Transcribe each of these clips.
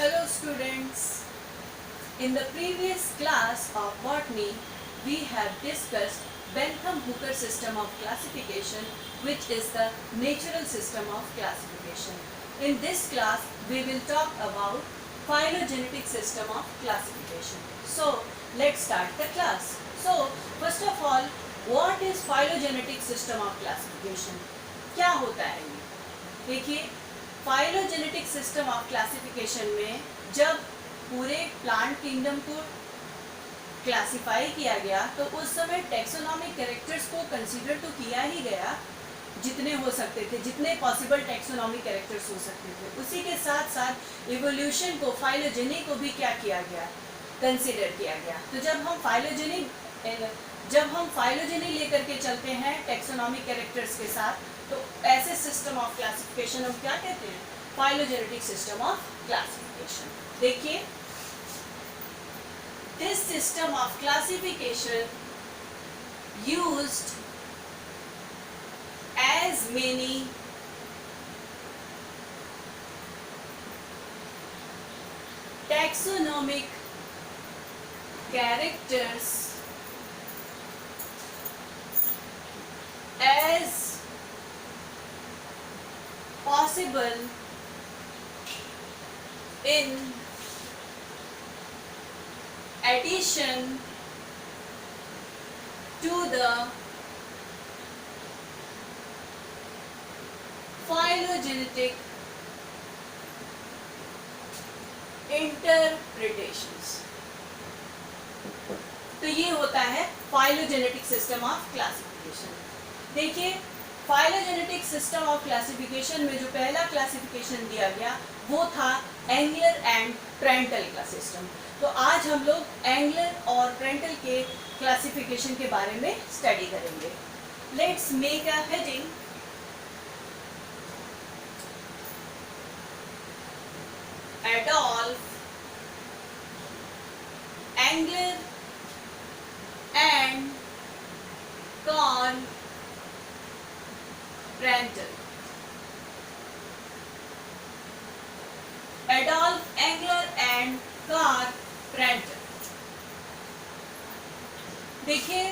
Hello students. In the previous class of botany, we have discussed Bentham-Hooker system of classification, which is the natural system of classification. In this class, we will talk about phylogenetic system of classification. So, let's start the class. So, first of all, what is phylogenetic system of classification? क्या होता है ये? देखिए, phylogenetic system of classification में जब पूरे plant kingdom को classify किया गया तो उस समय टेक्सोनॉमिक कैरेक्टर्स को कंसीडर तो किया ही गया जितने हो सकते थे, जितने पॉसिबल टेक्सोनॉमिक कैरेक्टर्स हो सकते थे। उसी के साथ साथ इवोल्यूशन को, फाइलोजेनी को भी क्या किया गया, कंसीडर किया गया। तो जब हम फाइलोजेनी लेकर के चलते हैं टेक्सोनॉमिक कैरेक्टर्स के साथ, तो ऐसे सिस्टम ऑफ क्लासिफिकेशन हम क्या कहते हैं? Phylogenetic system of classification. देखिए, this system of classification used as many taxonomic characters as possible in addition to the phylogenetic interpretations। तो ये होता है फाइलोजेनेटिक सिस्टम ऑफ क्लासिफिकेशन। देखिए, फाइलोजेनेटिक सिस्टम ऑफ क्लासिफिकेशन में जो पहला क्लासिफिकेशन दिया गया वो था एंगलर एंड ट्रेंटल का सिस्टम। तो आज हम लोग एंगलर और ट्रेंटल के क्लासिफिकेशन के बारे में स्टडी करेंगे। Let's make a heading. Adolf, Engler and Kohn Prandtl। Adolf, Engler and Kohn Prandtl। देखिए,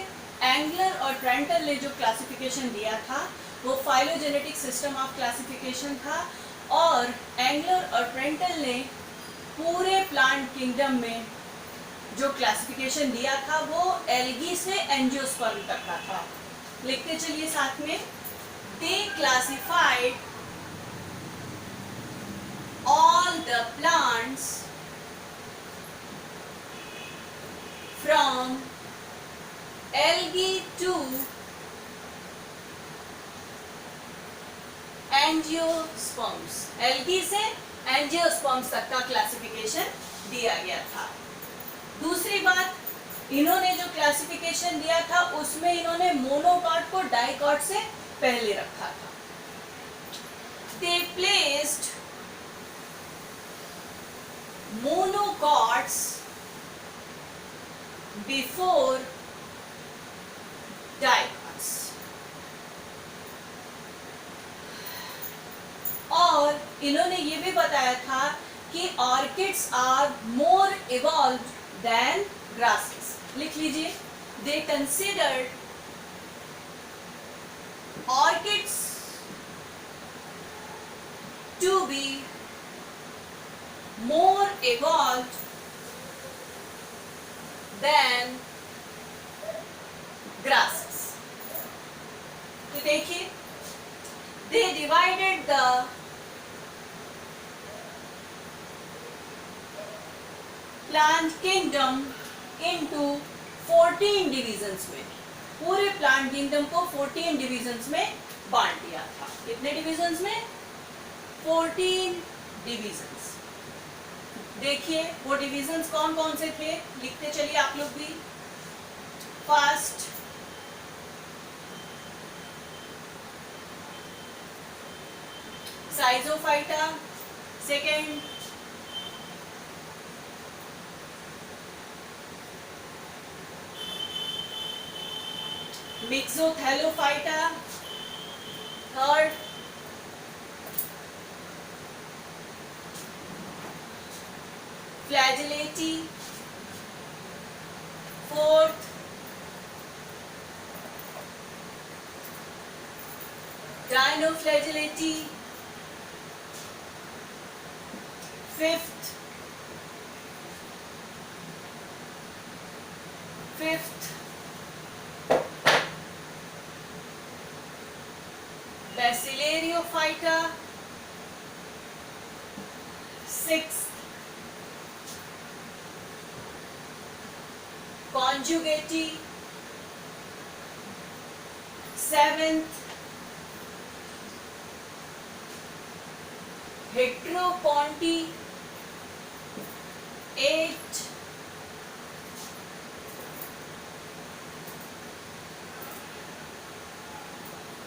एंगलर और ट्रेंटल ने जो क्लासिफिकेशन दिया था वो फाइलोजेनेटिक सिस्टम ऑफ क्लासिफिकेशन था, और एंगलर और ट्रेंटल ने पूरे प्लांट किंगडम में जो क्लासिफिकेशन दिया था वो एल्गी से एंजियोस्पर्म तक का था। लिखते चलिए साथ में। They classified all the plants from algae to angiosperms. Algae से एंजियोस्पर्म्स तक का क्लासिफिकेशन दिया गया था। दूसरी बात, इन्होंने जो क्लासिफिकेशन दिया था उसमें इन्होंने मोनोकॉट को डाइकॉट से पहले रखा था। They placed monocots before dicots. और इन्होंने ये भी बताया था कि orchids are more evolved than grasses. लिख लीजिए। They considered orchids to be more evolved than grasses. तो देखिए, they divided the plant kingdom into 14 divisions में। पूरे प्लांट किंगडम को 14 डिविजन्स में बांट दिया था। कितने डिविजन्स में? 14 डिविजन्स। देखिए, वो डिविजन्स कौन कौन से थे, लिखते चलिए आप लोग भी। First, schizophyta. Second, myxothallophyta. Third, Flagellati. Fourth, Dinoflagellati. Fifth, Bacillariophyta. Sixth, Conjugati. Seventh, Heteroponti. Eight,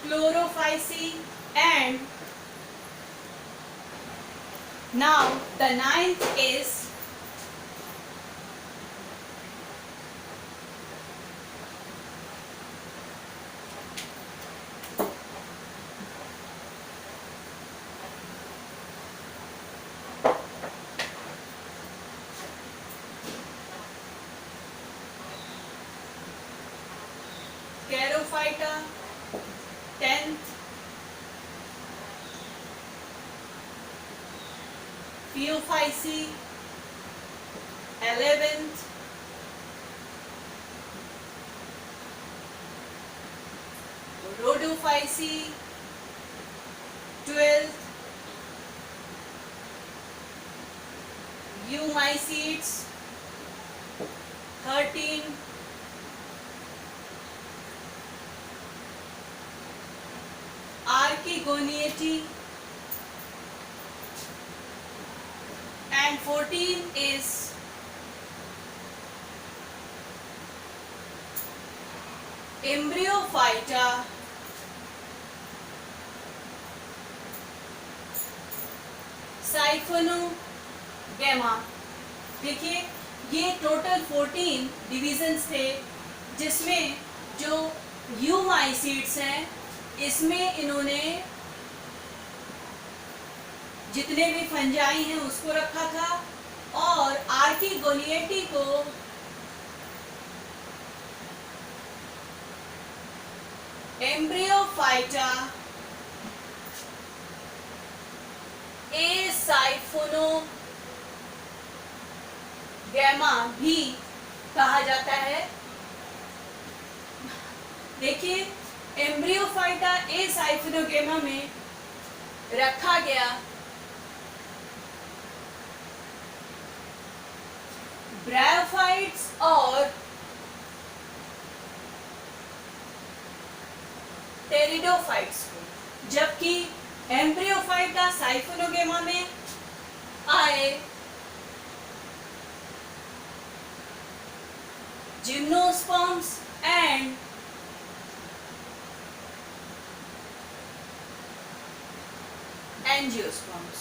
Chlorophyceae. And now the ninth is Charophyta. 10th, Phaeophyceae. 11th, Rhodophyceae. 12th, Eumycetes. 13, Archegoniati. And 14 is Embryophyta. Siphonogamma. देखिए ये total 14 divisions थे, जिसमें जो यूमाइसीड्स हैं इसमें इन्होंने जितने भी फंजाई हैं उसको रखा था, और आर्कीगोनिएटी को एम्ब्रियोफाइटा, एसाइफोनोगैमा भी कहा जाता है। देखिए एम्ब्रियोफाइटा एसाइफोनोगैमा में रखा गया ब्रायोफाइट्स और टेरिडोफाइट्स को, जबकि एम्ब्रियोफाइटा साइफोनोगेमा में आए जिम्नोस्पर्म्स एंड एंजियोस्पर्म्स।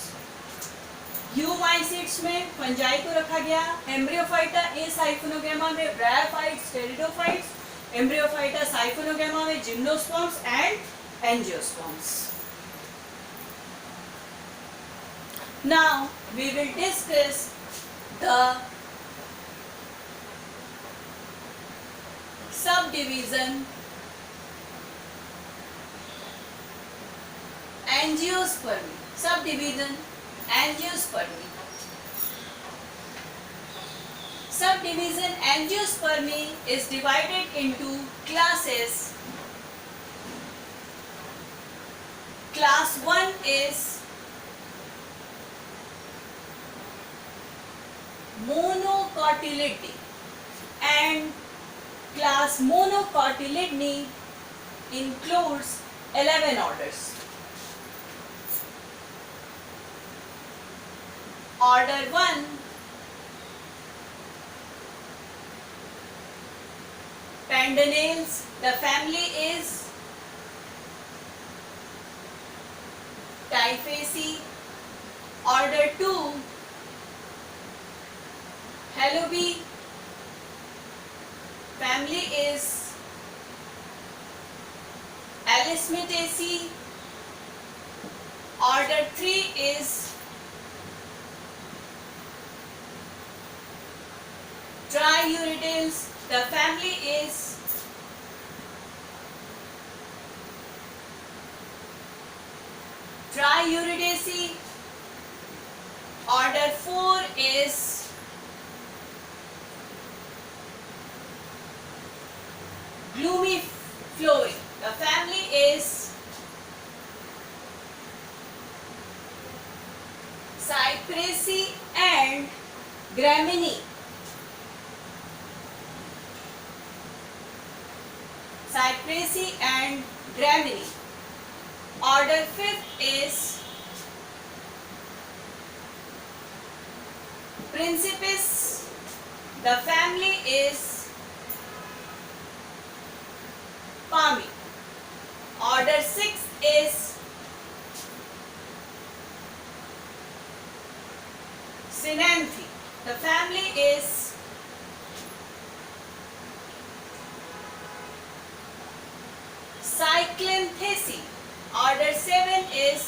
यूमाइसीड्स में फंजाई को रखा गया, एम्ब्रियोफाइटा एसाइफोनोगेमा में ब्रायोफाइट्स, टेरिडोफाइट्स, एम्ब्रियोफाइटा साइफोनोगेमा में gymnosperms and angiosperms. Now we will discuss the subdivision angiospermy. Subdivision angiospermy. Subdivision angiospermy is divided into classes. Class 1 is monocotyledony, and class monocotyledony includes 11 orders. Order 1, Pendanales. The family is Typhaceae. Order 2, Halobi. Family is Alismataceae. Order 3 is Triuridales, the family is Triuridaceae. Order 4 is Glumiflorae. The family is Cyperaceae and Gramineae. Cyperaceae and Gramineae. Order 5th is Principis. The family is Palmae. Order 6th is Cynanthe. The family is Cyclanthaceae. Order 7 is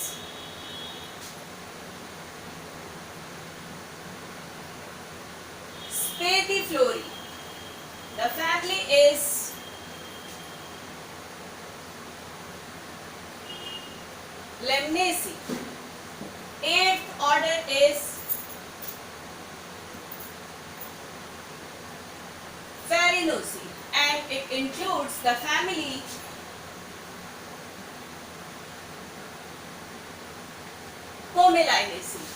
Spathiflorae. The family is Lemnaceae. 8th order is Farinaceae and it includes the family Pomelaceae.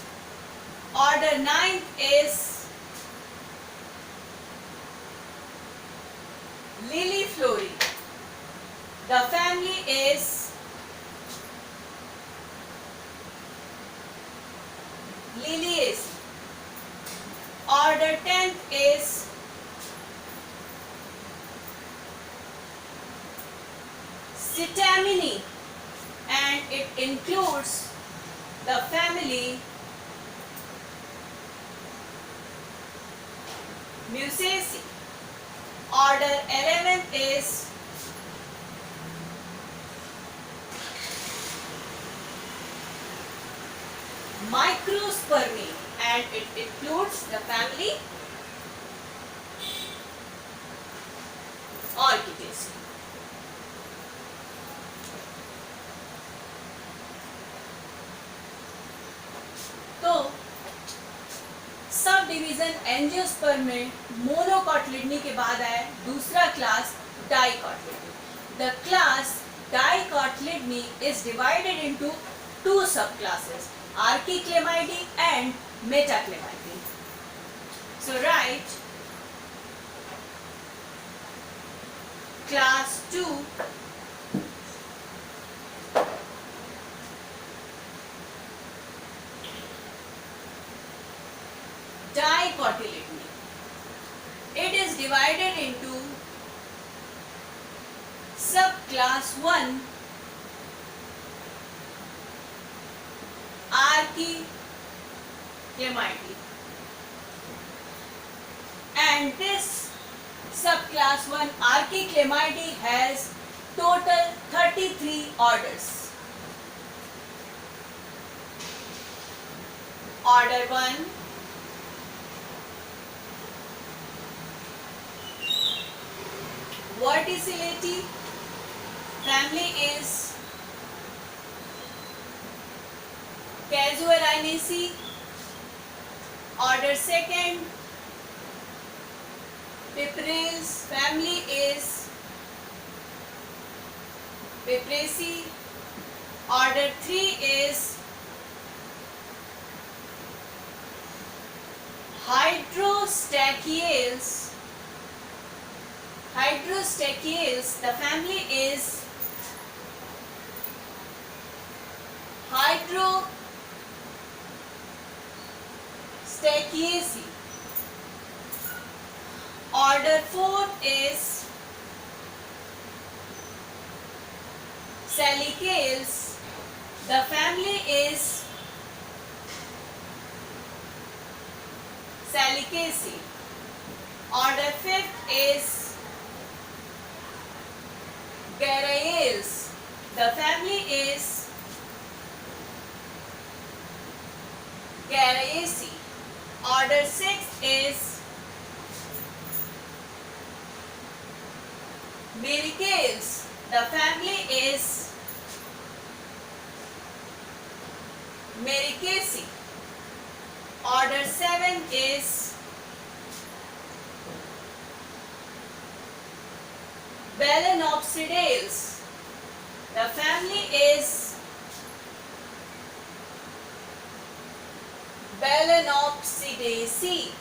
Order 9th is Liliflorae. The family is Liliaceae. Order 10th is Citaminae and it includes the family Musaceae. Order 11th is Microspermae and it includes the family Orchidaceae. तो sub division angiosperm में मोनोकॉटिलिडनी के बाद आया दूसरा class dicotyledonae. The class dicotyledonae is divided into two sub classes, archichlamydeae and metachlamydeae. So write class 2 dicotyledony. It is divided into subclass 1 Archaeoclamidae and this subclass 1 Archaeoclamidae has total 33 orders. Order 1 Verticillata. Family is Casuarinaceae. Order 2nd Piperales. Family is Piperaceae. Order 3 is Hydrostachiales. Hydrostachiales, the family is Hydrostachiaceae. Order 4 is Salicales. The family is Salicaceae. Order 5th is Garraiales. The family is Garraiaceae. Order 6 is Miracles. The family is Mericaceae. Order 7 is Balanopsidae. The family is Balanopsidaceae.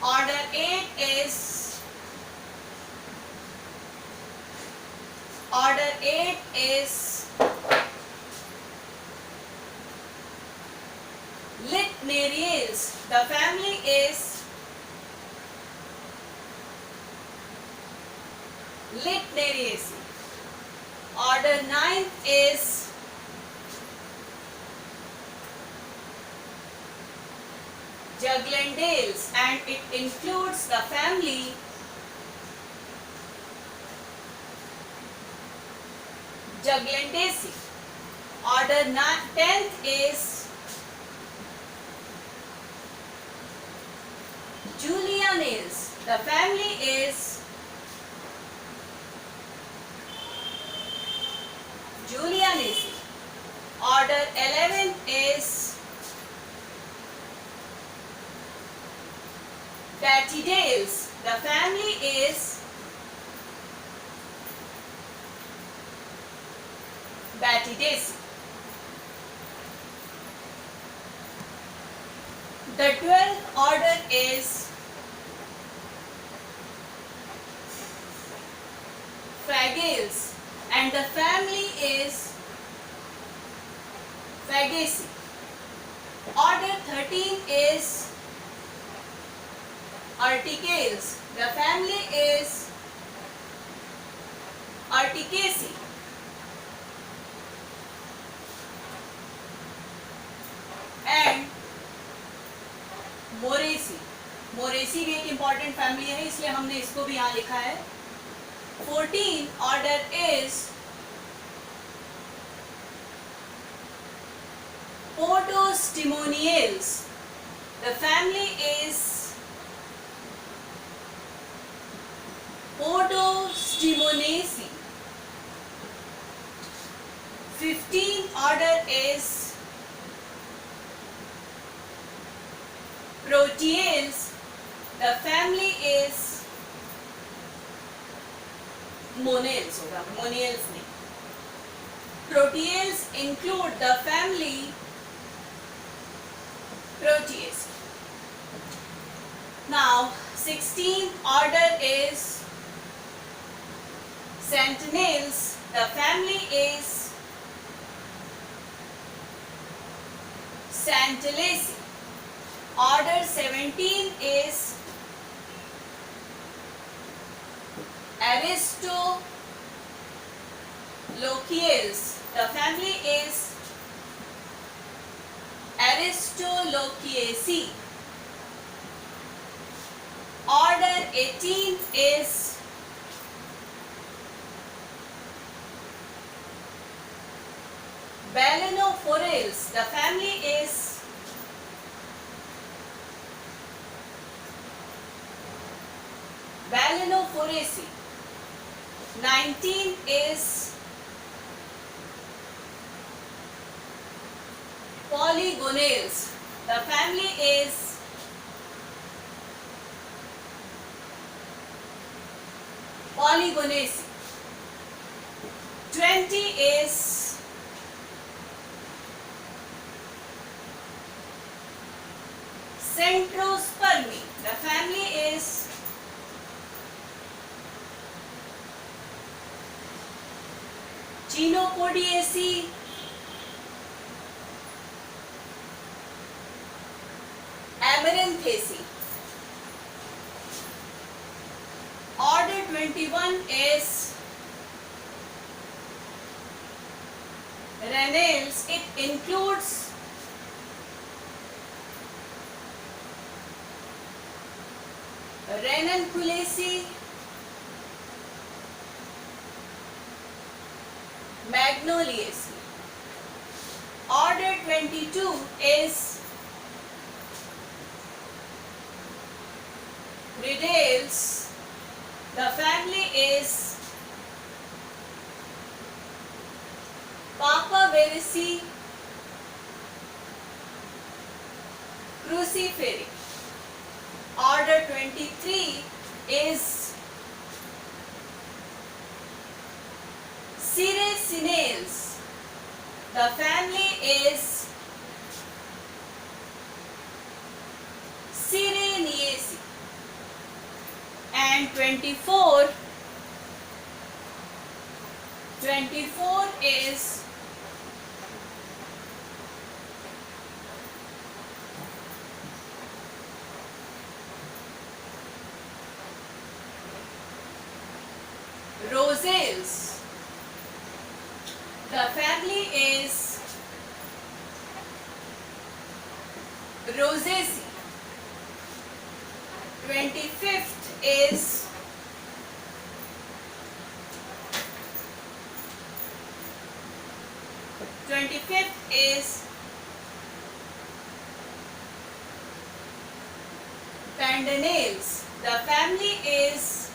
Order 8 is Litnariales. The family is Litnariaceae. Order 9 is Juglandales, and it includes the family Juglandaceae. Order 10th is Julianales. The family is Julianaceae. Order 11th is Batidales. The family is Batidaceae. The 12th order is Phagales, and the family is Phagaceae. Order 13 is Urticales. The family is Urticaceae. And Moraceae. Moraceae भी एक important family है, इसलिए हमने इसको भी यहाँ लिखा है. 14 order is Podostimoniales. The family is Podostimonaceae. 15 order is Proteales. The family is Monales होगा, Moniales नहीं. Proteales include the family Proteaceae. Now 16th order is Sentinels. The family is Santalaceae. Order 17 is Aristolochiales. The family is Aristolochiaceae. Order 18 is Balanophorales. The family is Balanophoraceae. 19 is Polygonales. The family is Polygonaceae. 20 is Centrospermi. The family is Chenopodiaceae. Amaranthaceae. Order 21 is Renales. It includes Ranunculaceae, Magnoliaceae. Order 22 is Redales. The family is Papaverinaceae cruciferi. Order 23 is Siracinales. The family is Sireniaceae. And 24 is Rosales. The family is Rosaceae. 25th is Pandanales. The family is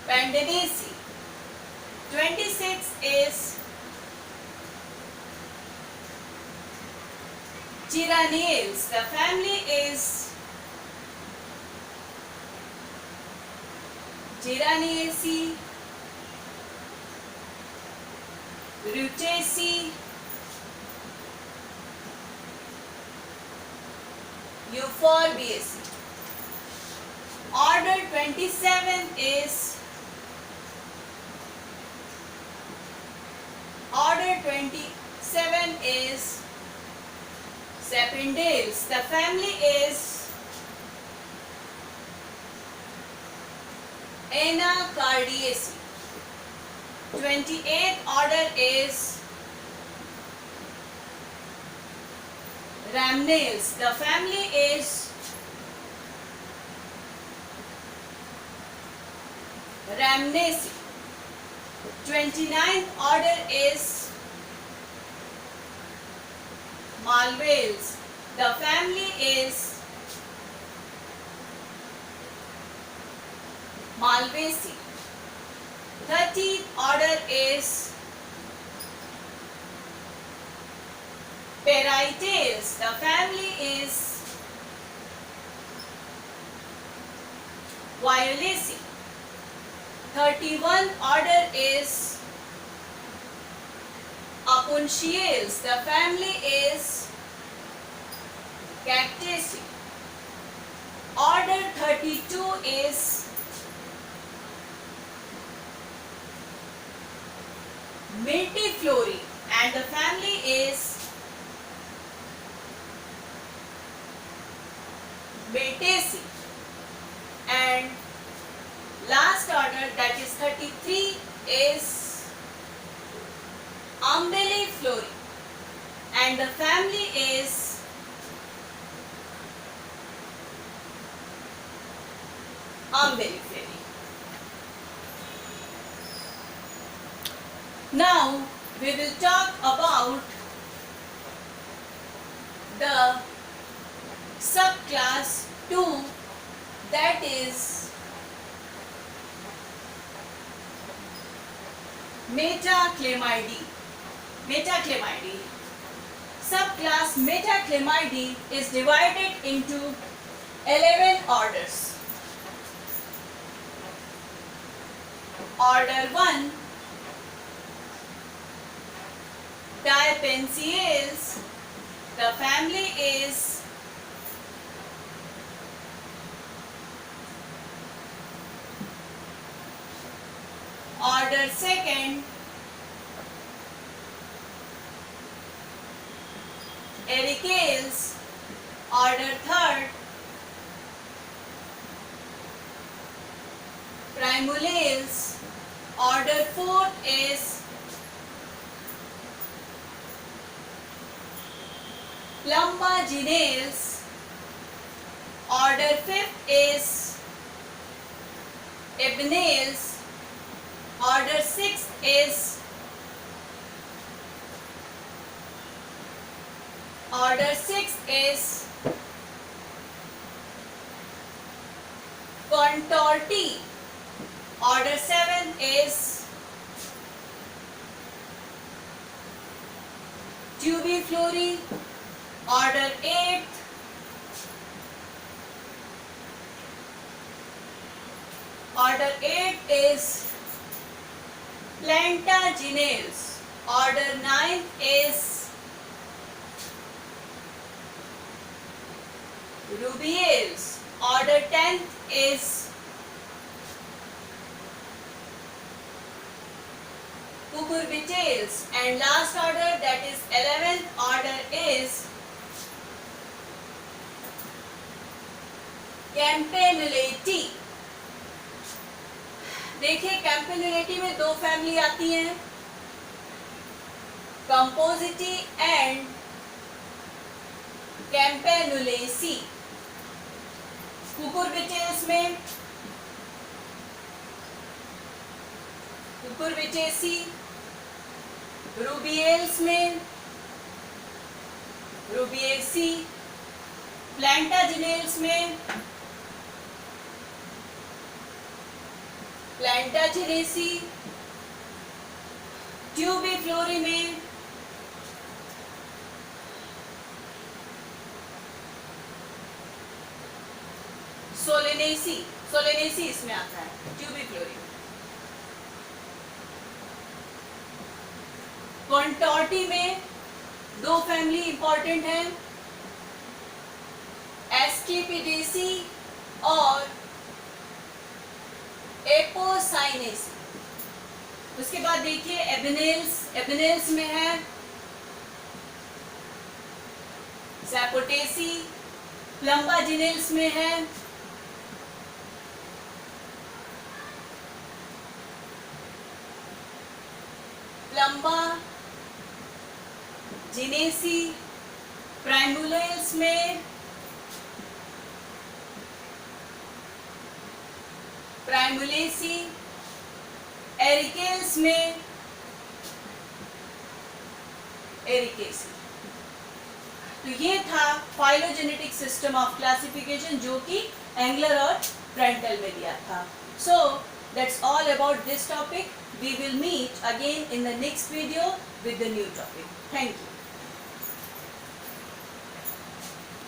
Pandanaceae. 26 is Geraniales. The family is Geraniaceae, Rutaceae, Euphorbiaceae. Order 27 is Sapindales. The family is Anacardiaceae. 28th order is Rhamnales. The family is Rhamnaceae. 29th order is Malvaceae. The family is Malvaceae. 30th order is Parietes. The family is Violaceae. 31st order is Apuntiales. The family is Cactaceae. Order 32 is Miltiflori and the family is Miltaceae. And last order, that is 33, is Umbelliflori and the family is Umbelliferi. Now we will talk about the subclass 2, that is Metaclamidae. Subclass Metaclamidae is divided into 11 orders. Order 1, Dipensiales. The family is order 2nd, Ericales. Order 3rd, Primulales. Order 4th is Plumbaginales. Order 5th is Ebenales. Order 6th is Contorti. Order 7 is Tubiflori. Order 8. Order 8 is Plantagenales. Order 9 is Rubiales. Order 10th is Cucurbitales. And last order, that is 11th order, is Campanulati. देखिए कैम्पेनुलेटी में दो family आती हैं, Compositae and कैम्पेनुलेसी. कुकुरबिटेस में Cucurbitaceae, रूबिएल्स में Rubiaceae, प्लांटाजिनेल्स में प्लांटाजिनेसी, ट्यूबिफ्लोरी में Solanaceae. Solanaceae इसमें आता है ट्यूबिफ्लोरी. कॉन्टॉर्टी में दो फैमिली इंपॉर्टेंट हैं, एस्क्लेपिडेसी और एपोसाइनेसी. उसके बाद देखिए एबिनेल्स. एबिनेल्स में है सैपोटेसी. प्लम्बाजिनेल्स में है प्लम्बा जिनेसी. प्राइमुलेल्स में प्राइमुलेसी. एरिकेल्स में एरिकेसी. तो ये था फाइलोजेनेटिक सिस्टम ऑफ क्लासिफिकेशन जो कि एंगलर और फ्रेंटल में दिया था. So that's all about this topic. We will meet again in the next video with the new topic. Thank you.